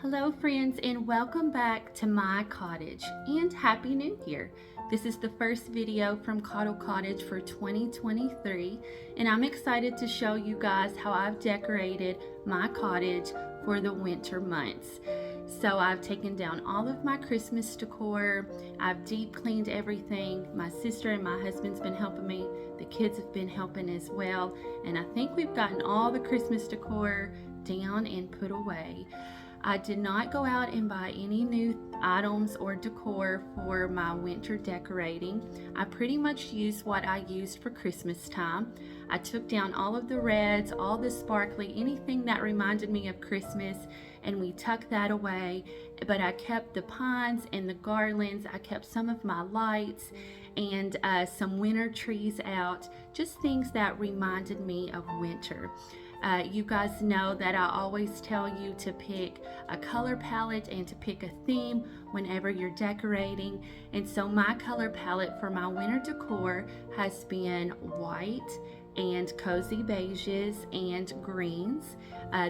Hello friends, and welcome back to my cottage and Happy New Year. This is the first video from Caudill Cottage for 2023, and I'm excited to show you guys how I've decorated my cottage for the winter months. So I've taken down all of my Christmas decor. I've deep cleaned everything. My sister and my husband's been helping me. The kids have been helping as well, and I think we've gotten all the Christmas decor down and put away. I did not go out and buy any new items or decor for my winter decorating. I pretty much used what I used for Christmas time. I took down all of the reds, all the sparkly, anything that reminded me of Christmas, and we tucked that away. But I kept the pines and the garlands. I kept some of my lights and some winter trees out, just things that reminded me of winter. You guys know that I always tell you to pick a color palette and to pick a theme whenever you're decorating. And so my color palette for my winter decor has been white and cozy beiges and greens,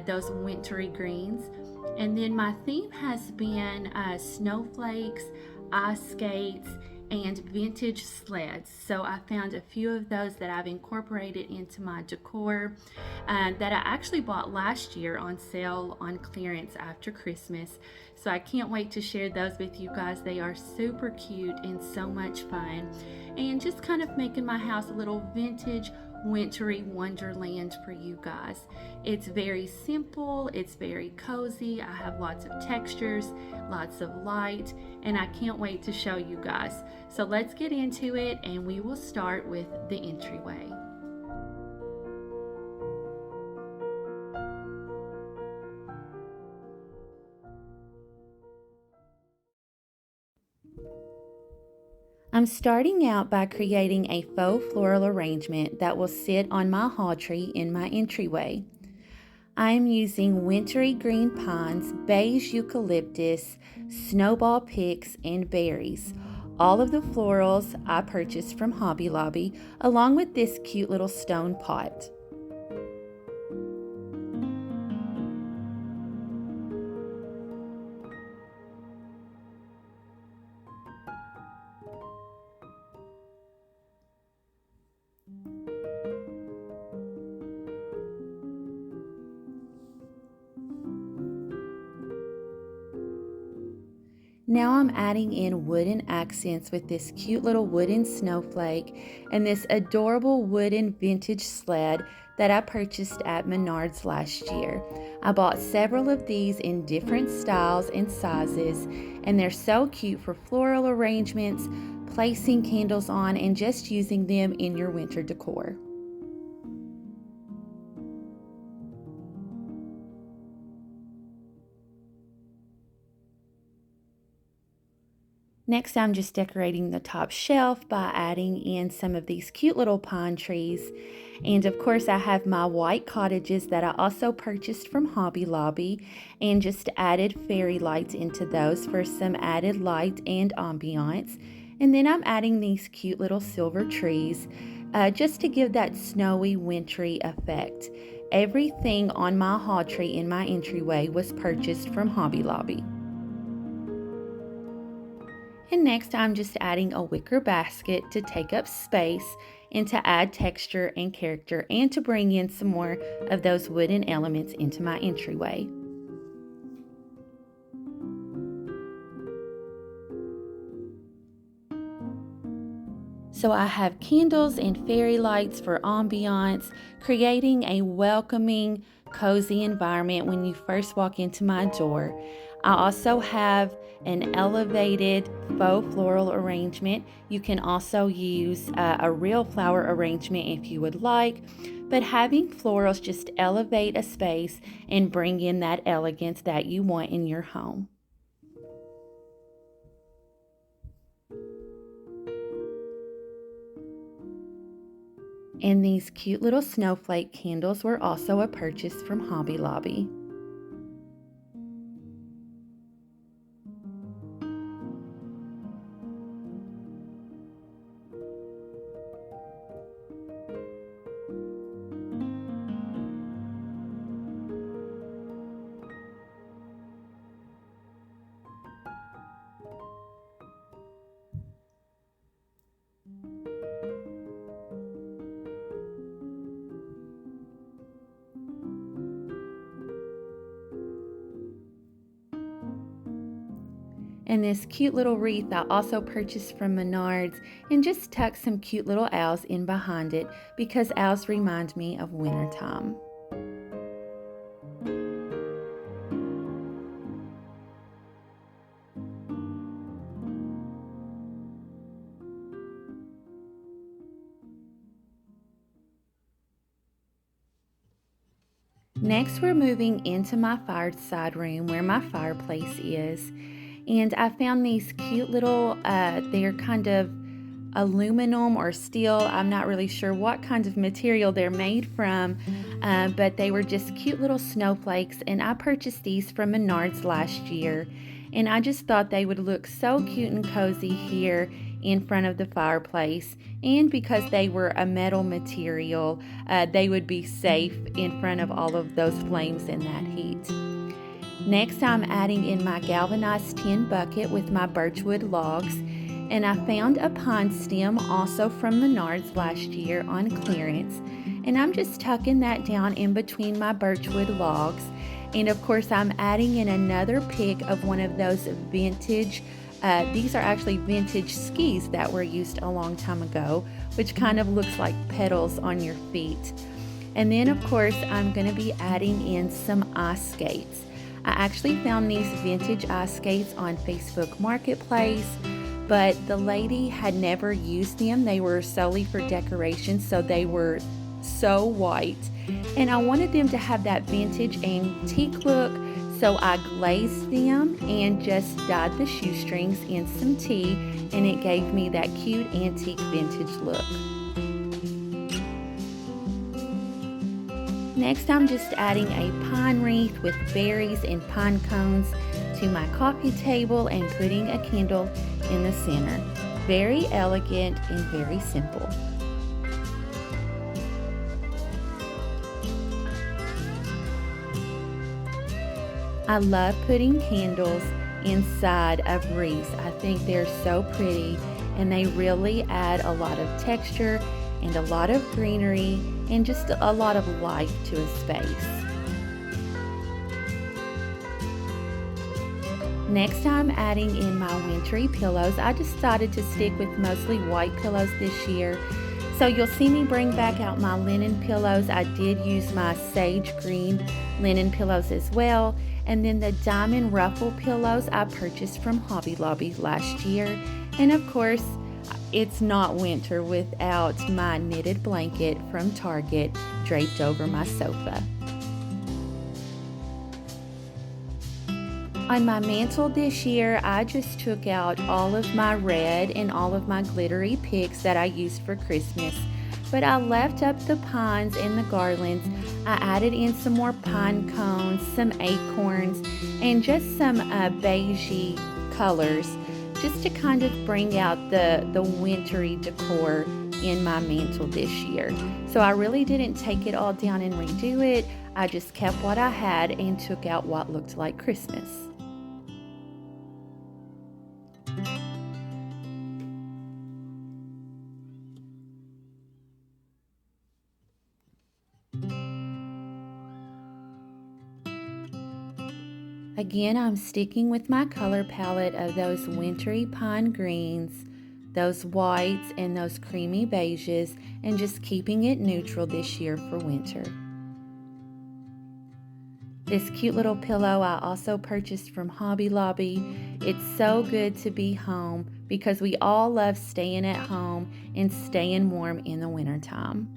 those wintry greens. And then my theme has been snowflakes, ice skates, and vintage sleds. So I found a few of those that I've incorporated into my decor that I actually bought last year on sale on clearance after Christmas. So I can't wait to share those with you guys. They are super cute and so much fun, and just kind of making my house a little vintage wintry wonderland for you guys. It's very simple, it's very cozy. I have lots of textures, lots of light, and I can't wait to show you guys. So let's get into it, and we will start with the entryway. I'm starting out by creating a faux floral arrangement that will sit on my hall tree in my entryway. I am using wintry green pines, beige eucalyptus, snowball picks, and berries. All of the florals I purchased from Hobby Lobby, along with this cute little stone pot. Now I'm adding in wooden accents with this cute little wooden snowflake and this adorable wooden vintage sled that I purchased at Menards last year. I bought several of these in different styles and sizes, and they're so cute for floral arrangements, placing candles on, and just using them in your winter decor. Next, I'm just decorating the top shelf by adding in some of these cute little pine trees. And of course, I have my white cottages that I also purchased from Hobby Lobby and just added fairy lights into those for some added light and ambiance. And then I'm adding these cute little silver trees just to give that snowy, wintry effect. Everything on my hall tree in my entryway was purchased from Hobby Lobby. And next I'm just adding a wicker basket to take up space and to add texture and character and to bring in some more of those wooden elements into my entryway. So I have candles and fairy lights for ambiance, creating a welcoming, cozy environment when you first walk into my door. I also have an elevated faux floral arrangement. You can also use a real flower arrangement if you would like, but having florals just elevate a space and bring in that elegance that you want in your home. And these cute little snowflake candles were also a purchase from Hobby Lobby. And this cute little wreath I also purchased from Menards and just tucked some cute little owls in behind it because owls remind me of wintertime. Next, we're moving into my fireside room where my fireplace is. And I found these cute little, they're kind of aluminum or steel. I'm not really sure what kind of material they're made from, but they were just cute little snowflakes. And I purchased these from Menards last year. And I just thought they would look so cute and cozy here in front of the fireplace. And because they were a metal material, they would be safe in front of all of those flames and that heat. Next, I'm adding in my galvanized tin bucket with my birchwood logs, and I found a pine stem also from Menards last year on clearance, and I'm just tucking that down in between my birchwood logs. And of course, I'm adding in another pick of one of those vintage, these are actually vintage skis that were used a long time ago, which kind of looks like pedals on your feet. And then of course, I'm going to be adding in some ice skates. I actually found these vintage ice skates on Facebook Marketplace, but the lady had never used them. They were solely for decoration, so they were so white. And I wanted them to have that vintage antique look, so I glazed them and just dyed the shoestrings in some tea, and it gave me that cute antique vintage look. Next, I'm just adding a pine wreath with berries and pine cones to my coffee table and putting a candle in the center. Very elegant and very simple. I love putting candles inside of wreaths. I think they're so pretty and they really add a lot of texture and a lot of greenery and just a lot of life to a space. Next, I'm adding in my wintry pillows. I decided to stick with mostly white pillows this year. So you'll see me bring back out my linen pillows. I did use my sage green linen pillows as well. And then the diamond ruffle pillows I purchased from Hobby Lobby last year. And of course, it's not winter without my knitted blanket from Target draped over my sofa. On my mantle this year, I just took out all of my red and all of my glittery picks that I used for Christmas, but I left up the pines and the garlands. I added in some more pine cones, some acorns, and just some beigey colors, just to kind of bring out the wintry decor in my mantle this year. So I really didn't take it all down and redo it. I just kept what I had and took out what looked like Christmas. Again, I'm sticking with my color palette of those wintry pine greens, those whites, and those creamy beiges, and just keeping it neutral this year for winter. This cute little pillow I also purchased from Hobby Lobby. It's so good to be home because we all love staying at home and staying warm in the wintertime.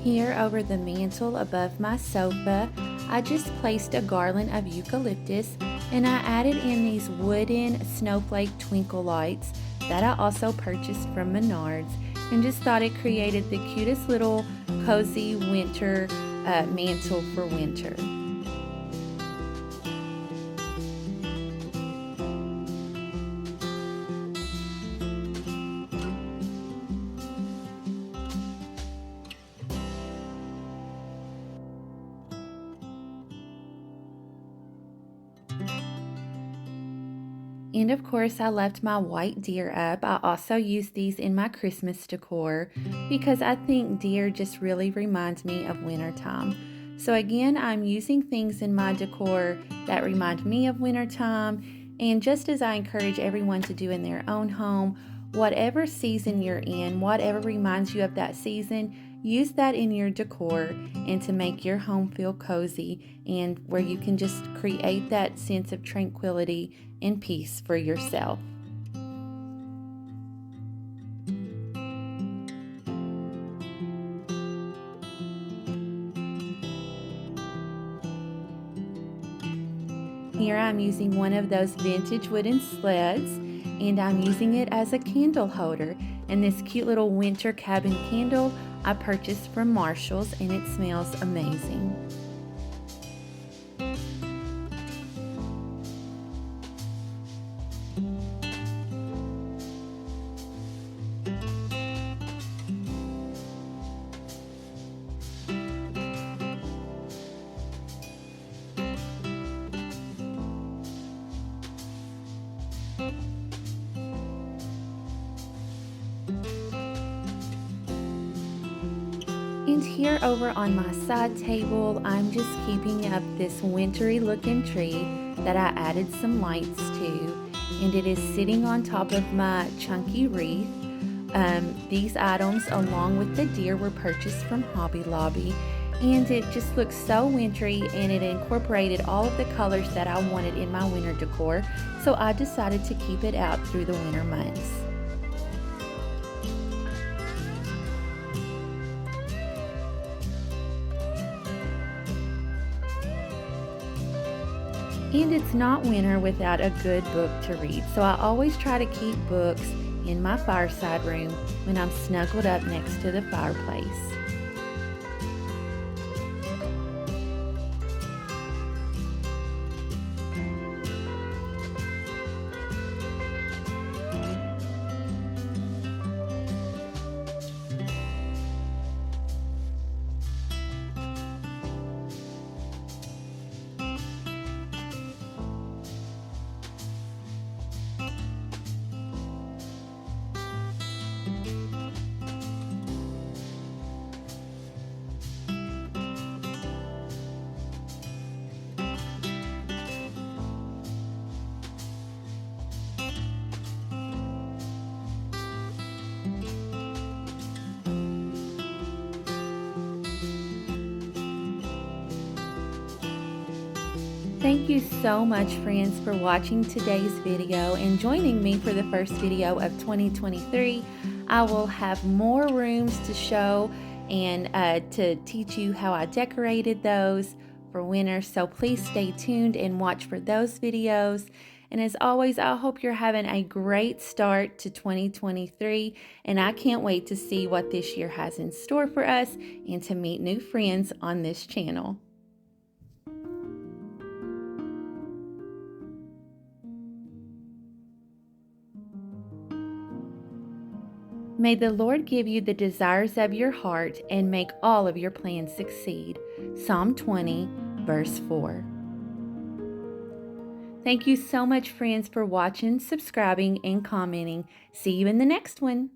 Here over the mantle above my sofa, I just placed a garland of eucalyptus, and I added in these wooden snowflake twinkle lights that I also purchased from Menards, and just thought it created the cutest little cozy winter mantle for winter. And of course, I left my white deer up. I also use these in my Christmas decor because I think deer just really reminds me of wintertime. So again, I'm using things in my decor that remind me of wintertime. And just as I encourage everyone to do in their own home, whatever season you're in, whatever reminds you of that season, use that in your decor and to make your home feel cozy and where you can just create that sense of tranquility and peace for yourself. Here I'm using one of those vintage wooden sleds, and I'm using it as a candle holder. And this cute little winter cabin candle I purchased from Marshall's, and it smells amazing. And here over on my side table, I'm just keeping up this wintry looking tree that I added some lights to, and it is sitting on top of my chunky wreath. These items along with the deer were purchased from Hobby Lobby, and it just looks so wintry, and it incorporated all of the colors that I wanted in my winter decor, so I decided to keep it out through the winter months. And it's not winter without a good book to read, so I always try to keep books in my fireside room when I'm snuggled up next to the fireplace. Thank you so much, friends, for watching today's video and joining me for the first video of 2023. I will have more rooms to show and to teach you how I decorated those for winter, so please stay tuned and watch for those videos. And as always, I hope you're having a great start to 2023, and I can't wait to see what this year has in store for us and to meet new friends on this channel. May the Lord give you the desires of your heart and make all of your plans succeed. Psalm 20, verse 4. Thank you so much, friends, for watching, subscribing, and commenting. See you in the next one.